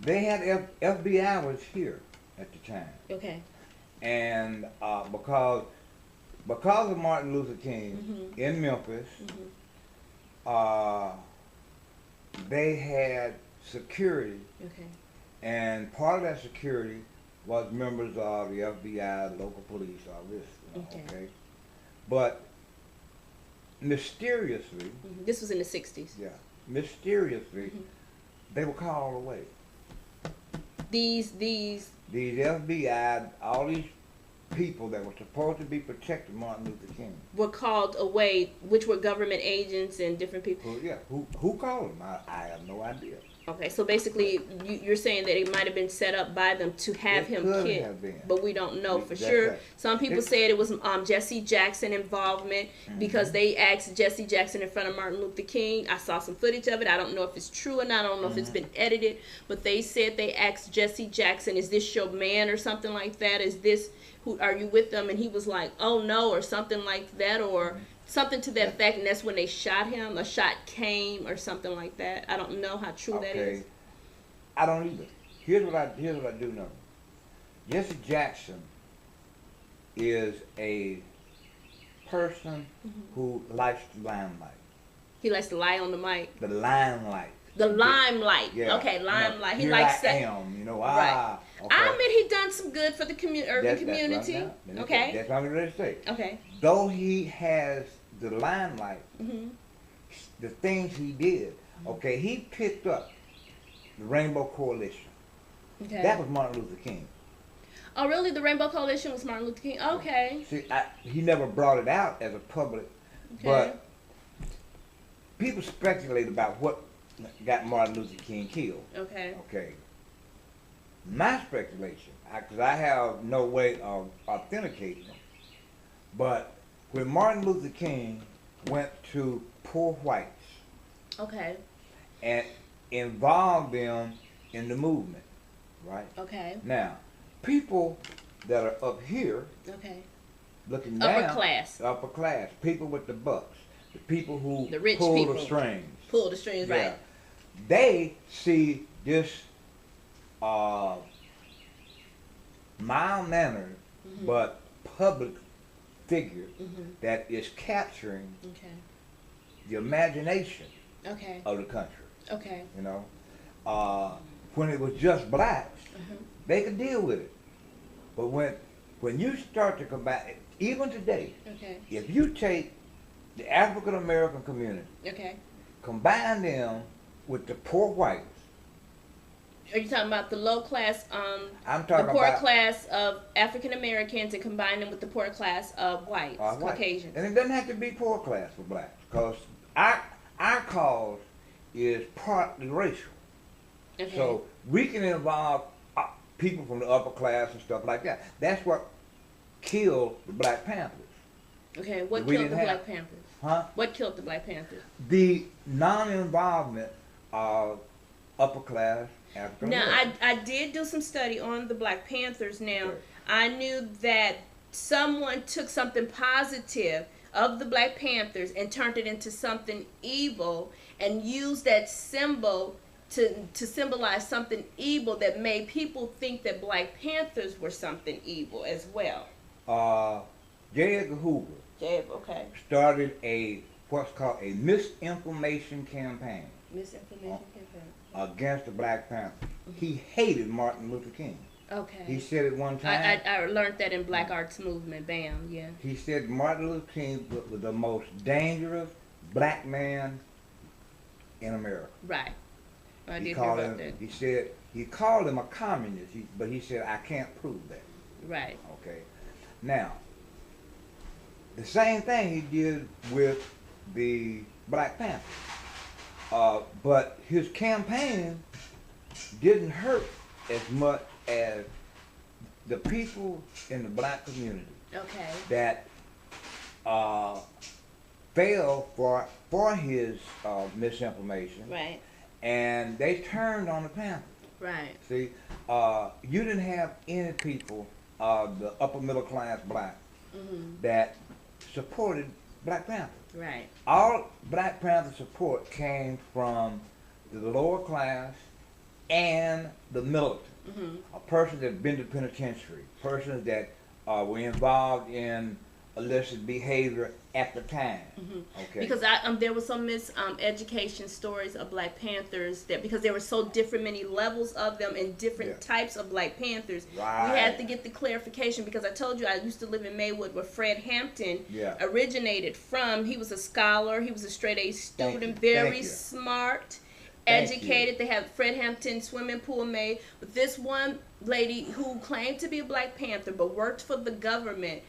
They had FBI was here at the time, Okay. and because of Martin Luther King in Memphis, uh, they had security, Okay. and part of that security was members of the FBI, local police, all this. Okay. Okay, but mysteriously, This was in the 60s. yeah, mysteriously, they were called away. These These FBI, all these people that were supposed to be protecting Martin Luther King. were called away, which were government agents and different people. Who called them? I have no idea. Okay, so basically, you're saying that it might have been set up by them to have It him could killed, have been. but we don't know for That's sure. right. Some people said it was Jesse Jackson involvement because they asked Jesse Jackson in front of Martin Luther King. I saw some footage of it. I don't know if it's true or not. I don't know if it's been edited, but they said they asked Jesse Jackson, "Is this your man?" or something like that. "Is this who are you with them?" And he was like, "Oh no," or something like that, or something to that effect. And that's when they shot him. A shot came or something like that. I don't know how true that is. I don't either. Here's what I do know. Jesse Jackson is a person who likes the limelight. He likes to lie on the mic. The limelight. The limelight. Yeah. Okay, limelight. He Here likes I that. am, Right. Okay. I admit he done some good for the urban That's community. right now. Okay. That's what I'm ready to say. Okay. Though he has the limelight, the things he did, okay, he picked up the Rainbow Coalition. Okay. That was Martin Luther King. Oh, really? The Rainbow Coalition was Martin Luther King? Okay. See, he never brought it out as a public, Okay. but people speculate about what got Martin Luther King killed. Okay. Okay. My speculation, because I have no way of authenticating it, but when Martin Luther King went to poor whites Okay. and involved them in the movement, right? Okay. Now, people that are up here Okay. looking down, Upper class. people with the bucks, the people who The rich pull people. the strings, Pull the strings, yeah, right. they see this mild-mannered but public figure that is capturing Okay. the imagination Okay. of the country. Okay. You know, when it was just blacks, they could deal with it. But when you start to combine, even today, Okay. if you take the African American community, Okay. combine them with the poor whites, Are you talking about the low class, I'm the talking poor about class of African Americans and combine them with the poor class of whites, white. Caucasians? And it doesn't have to be poor class for blacks, because our cause is partly racial. Okay. So we can involve people from the upper class and stuff like that. That's what killed the Black Panthers. Okay, what We killed the didn't Black have- Panthers? Huh? What killed the Black Panthers? The non-involvement of upper class African Now, Americans. I did do some study on the Black Panthers. Now, Right. I knew that someone took something positive of the Black Panthers and turned it into something evil and used that symbol to symbolize something evil that made people think that Black Panthers were something evil as well. J. Edgar Hoover Okay. started what's called a misinformation campaign Misinformation campaign. against the Black Panthers. He hated Martin Luther King. Okay. He said it one time. I learned that in Black Arts Movement. Bam, yeah. He said Martin Luther King was the most dangerous black man in America. Right. I did He hear called about him. that. He said he called him a communist, but he said I can't prove that. Right. Okay. Now, the same thing he did with the Black Panthers. But his campaign didn't hurt as much as the people in the black community Okay. that fell for his misinformation, Right. and they turned on the Panthers. Right. See, you didn't have any people, the upper middle class black, that supported Black Panthers. Right. All Black Panther support came from the lower class and the militant. A person that's been to penitentiary, persons that were involved in illicit behavior at the time. Okay. Because there was some education stories of Black Panthers that because there were so different many levels of them and different types of Black Panthers, Right. we had to get the clarification because I told you I used to live in Maywood where Fred Hampton originated from. He was a scholar, he was a straight A student, very smart, educated. They had Fred Hampton swimming pool made. But this one lady who claimed to be a Black Panther but worked for the government,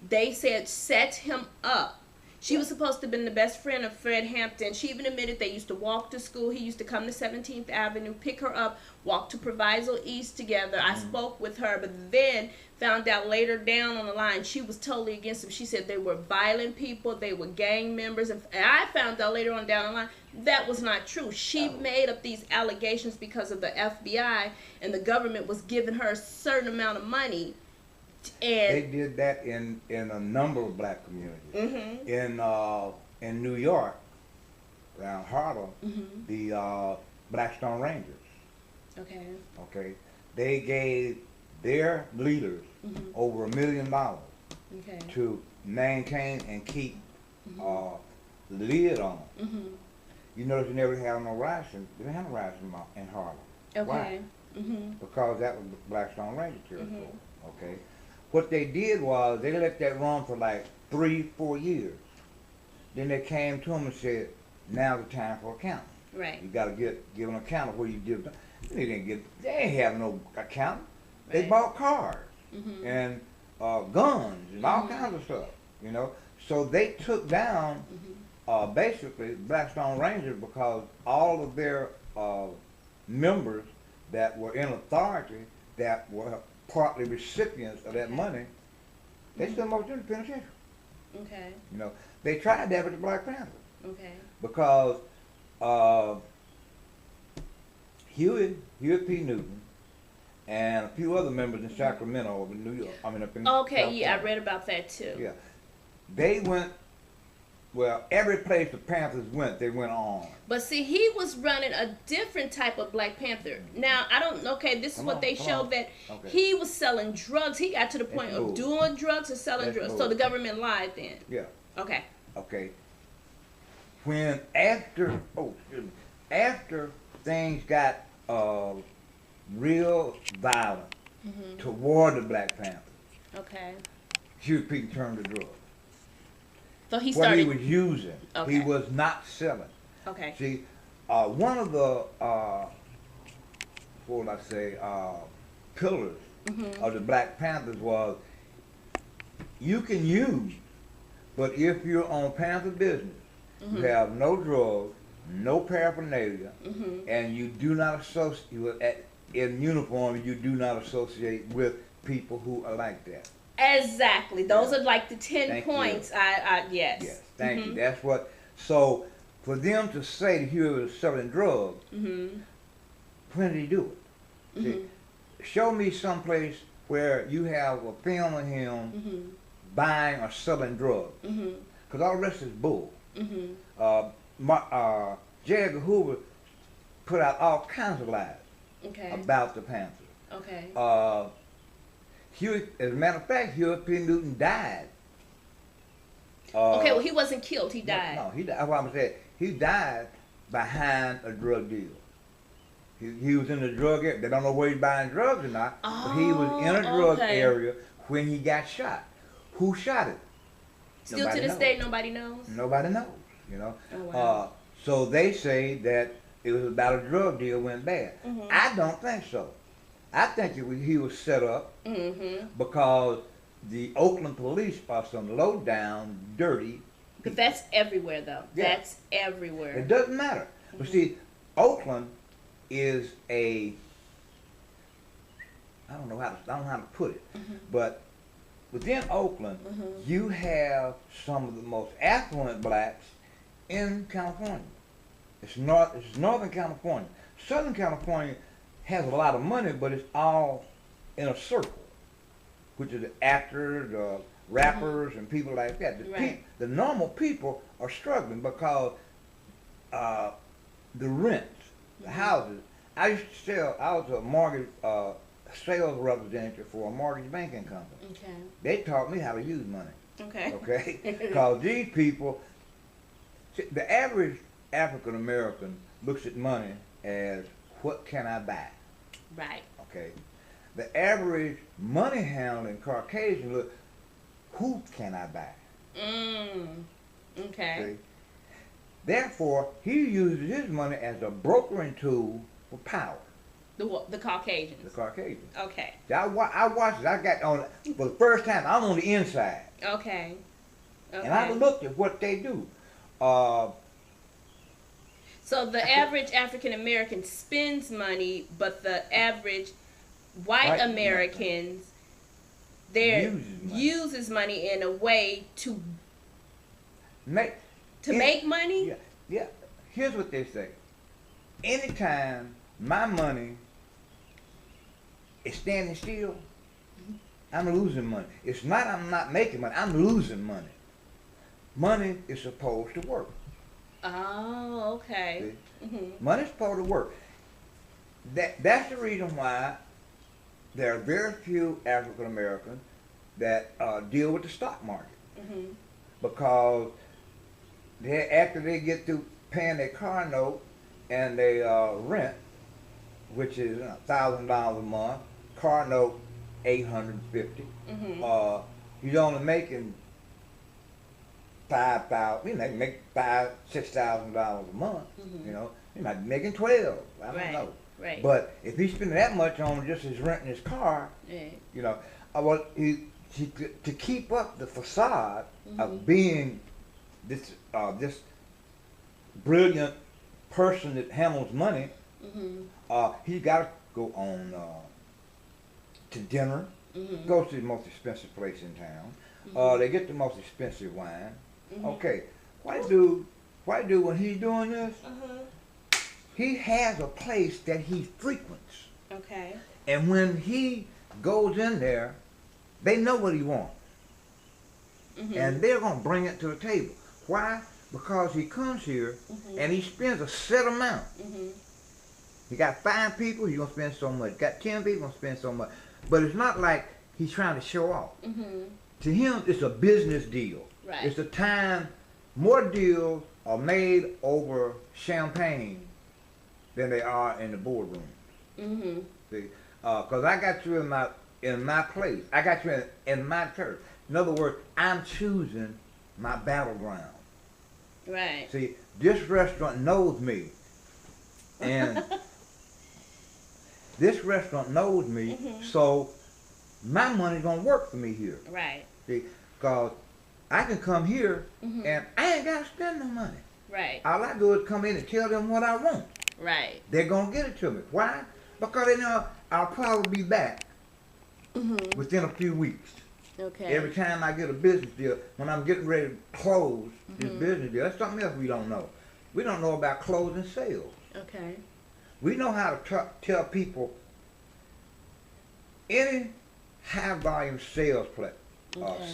they said set him up. She was supposed to have been the best friend of Fred Hampton. She even admitted they used to walk to school. He used to come to 17th Avenue, pick her up, walk to Proviso East together. I spoke with her, but then found out later down on the line she was totally against him. She said they were violent people, they were gang members. And I found out later on down the line that was not true. She made up these allegations because of the FBI and the government was giving her a certain amount of money. And they did that in a number of Black communities. In New York, around Harlem, the Blackstone Rangers. Okay, they gave their leaders over $1 million to maintain and keep the lid on them. You notice they never had no riots. They didn't have no riots in Harlem. Why? Because that was Blackstone Ranger territory. Okay. What they did was they let that run for like 3-4 years. Then they came to them and said, "Now's the time for accounting. Right. You got to give an account of where you did." They ain't have no account. They bought cars and guns and all kinds of stuff. You know, so they took down basically Blackstone Rangers because all of their members that were in authority that were partly recipients of that money, they still most in the penitentiary. Okay. You know, they tried that with the Black Panthers. Okay. Because Huey P. Newton and a few other members in Sacramento over in New York. I mean up in Okay, I read about that too. Yeah. They went every place the Panthers went, they went on. But see, he was running a different type of Black Panther. Now, I don't know, this is what they showed that he was selling drugs. He got to the point of doing drugs or selling drugs. So the government lied then. Yeah. Okay. Okay. When after things got real violent toward the Black Panthers, okay, Huey P. turned to drugs. So he started. What he was using, he was not selling. Okay. See, one of the what would I say, pillars of the Black Panthers was you can use, but if you're on Panther business, you have no drugs, no paraphernalia, and you do not associate in uniform. You do not associate with people who are like that. Exactly. Those are like the 10 points. Yes. Yes. Thank you. That's what. So for them to say that Huey was selling drugs, when did he do it? See, show me someplace where you have a film of him buying or selling drugs, because all the rest is bull. J. Edgar Hoover put out all kinds of lies about the Panthers. Okay. Huey, as a matter of fact, Huey P. Newton died. Okay, well, he wasn't killed. He died. No, he died. That's what I'm saying. He died behind a drug deal. He was in the drug area. They don't know where he's buying drugs or not, but he was in a drug area when he got shot. Who shot him? Still to this day, nobody knows? Nobody knows, you know. Oh, wow. So they say that it was about a drug deal went bad. I don't think so. I think he was set up because the Oakland police are some low down, dirty people. But that's everywhere, though. Yeah. That's everywhere. It doesn't matter. But see, Oakland is I don't know how to put it, but within Oakland, you have some of the most affluent blacks in California. It's Northern California. Southern California has a lot of money, but it's all in a circle, which is the actors, the rappers, and people like that. The normal people are struggling because the rents, the houses. I used to sell. I was a mortgage sales representative for a mortgage banking company. Okay. They taught me how to use money. Okay. Okay, because these people, the average African American looks at money as what can I buy. Right. Okay, the average money handling Caucasian look, who can I buy? Okay. See? Therefore, he uses his money as a brokering tool for power. The Caucasians. The Caucasians. Okay. See, I watched it. I got on for the first time. I'm on the inside. Okay. Okay. And I looked at what they do. So the average African American spends money, but the average white Americans uses money in a way to make money. Yeah, yeah. Here's what they say. Anytime my money is standing still, I'm losing money. It's not I'm not making money. I'm losing money. Money is supposed to work. Oh, okay. Money's supposed to work. That's the reason why there are very few African Americans that deal with the stock market. Because after they get through paying their car note and they rent, which is $1,000 a month, car note $850. He's only making $5,000. You know, they make $6,000 a month. You know, he might be making 12. I don't know. Right. But if he's spending that much on just his renting his car, you know, well, to keep up the facade of being this brilliant person that handles money, he's got to go on to dinner, go to the most expensive place in town. They get the most expensive wine. Okay, white dude, when he's doing this, he has a place that he frequents. Okay. And when he goes in there, they know what he wants. And they're going to bring it to the table. Why? Because he comes here and he spends a set amount. He got 5 people, he's going to spend so much. Got 10 people, he's going to spend so much. But it's not like he's trying to show off. To him, it's a business deal. Right. It's the time more deals are made over champagne than they are in the boardroom. See, because I got you in my place. I got you in my church. In other words, I'm choosing my battleground. Right. See, this restaurant knows me, and this restaurant knows me, so my money's gonna work for me here. Right. See, because I can come here and I ain't gotta spend no money. Right. All I do is come in and tell them what I want. Right. They're gonna get it to me. Why? Because they know I'll probably be back within a few weeks. Okay. Every time I get a business deal, when I'm getting ready to close this business deal, that's something else we don't know. We don't know about closing sales. Okay. We know how to tell people any high volume sales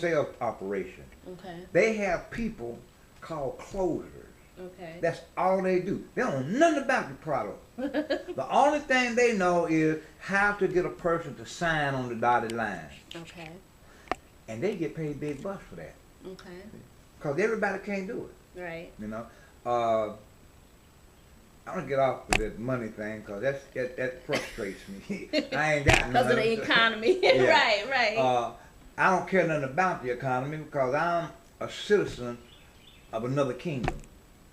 sales operation. Okay. They have people called closers. Okay. That's all they do. They don't know nothing about the product. The only thing they know is how to get a person to sign on the dotted line. Okay. And they get paid big bucks for that. Okay. Because everybody can't do it. Right. You know. I'm going to get off with this money thing because that frustrates me. I ain't got none. Because of the economy. Right, right. I don't care nothing about the economy because I'm a citizen of another kingdom.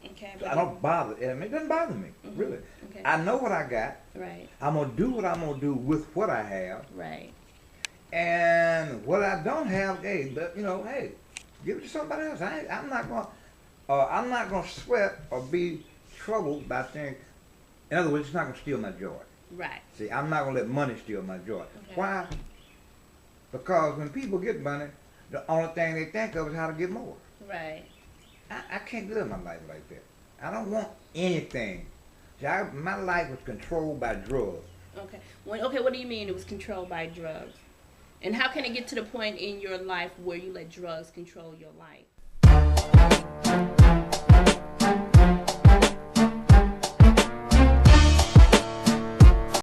Okay. So I don't bother. I mean, it doesn't bother me, really. Okay. I know what I got. Right. I'm going to do what I'm going to do with what I have. Right. And what I don't have, hey, but, you know, hey, give it to somebody else. I'm not going to sweat or be troubled by things. In other words, it's not going to steal my joy. Right. See, I'm not going to let money steal my joy. Okay. Why? Because when people get money, the only thing they think of is how to get more. Right. I can't live my life like that. I don't want anything. See, my life was controlled by drugs. Okay. Okay, what do you mean it was controlled by drugs? And how can it get to the point in your life where you let drugs control your life?